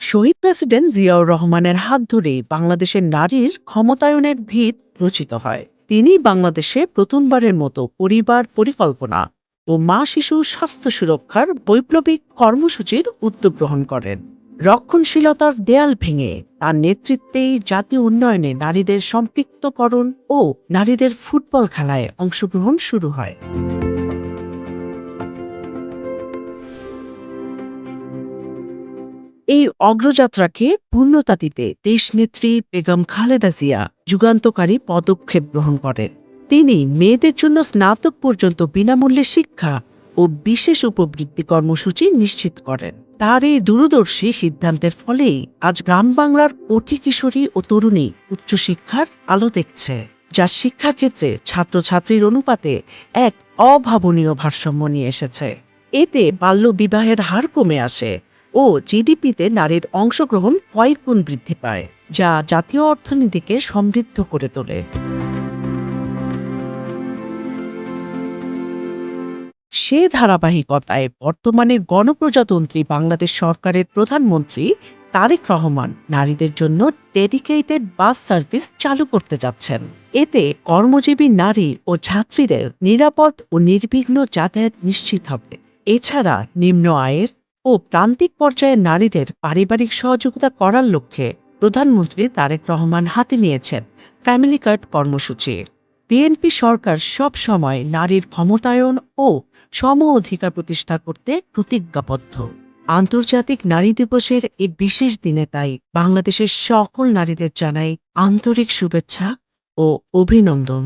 শহীদ president Ziaur রহমানের হাত ধরেই বাংলাদেশের নারীর ক্ষমতায়নের ভিত রচিত হয়। তিনি বাংলাদেশে প্রথমবারের মতো পরিবার পরিকল্পনা ও মা শিশু স্বাস্থ্য সুরক্ষার বৈপ্লবিক কর্মসূচির উদ্যোগ গ্রহণ করেন। রক্ষণশীলতার দেয়াল ভেঙে তার নেতৃত্বেই জাতীয় উন্নয়নে নারীদের সম্পৃক্তকরণ ও নারীদের ফুটবল খেলায় অংশগ্রহণ শুরু হয়। এই অগ্রযাত্রাকে পূর্ণতা দিতে দেশনেত্রী বেগম খালেদা জিয়া যুগান্তকারী পদক্ষেপ গ্রহণ করেন। তিনি মেয়েদের জন্য স্নাতক পর্যন্ত বিনামূল্যে শিক্ষা ও বিশেষ উপবৃত্তি কর্মসূচি নিশ্চিত করেন। তার এই দূরদর্শী সিদ্ধান্তের ফলেই আজ গ্রাম বাংলার কোটি কিশোরী ও তরুণী উচ্চশিক্ষার আলো দেখছে, যা শিক্ষাক্ষেত্রে ছাত্রছাত্রীর অনুপাতে এক অভাবনীয় ভারসাম্য নিয়ে এসেছে। এতে বাল্যবিবাহের হার কমে আসে ও জিডিপিতে নারীর অংশগ্রহণ কয়েক গুণ বৃদ্ধি পায়, যা জাতীয় অর্থনীতিকে সমৃদ্ধ করে তোলে। সে ধারাবাহিকতায় বর্তমানে গণপ্রজাতন্ত্রী বাংলাদেশ সরকারের প্রধানমন্ত্রী তারেক রহমান নারীদের জন্য ডেডিকেটেড বাস সার্ভিস চালু করতে যাচ্ছেন। এতে কর্মজীবী নারী ও ছাত্রীদের নিরাপদ ও নির্বিঘ্ন যাতায়াত নিশ্চিত হবে। এছাড়া নিম্ন আয়ের ও প্রান্তিক পর্যায়ের নারীদের পারিবারিক সহযোগিতা করার লক্ষ্যে প্রধানমন্ত্রী তারেক রহমান হাতে নিয়েছেন ফ্যামিলি কার্ড কর্মসূচি। বিএনপি সরকার সব সময় নারীর ক্ষমতায়ন ও সম অধিকার প্রতিষ্ঠা করতে প্রতিজ্ঞাবদ্ধ। আন্তর্জাতিক নারী দিবসের এই বিশেষ দিনে তাই বাংলাদেশের সকল নারীদের জানাই আন্তরিক শুভেচ্ছা ও অভিনন্দন।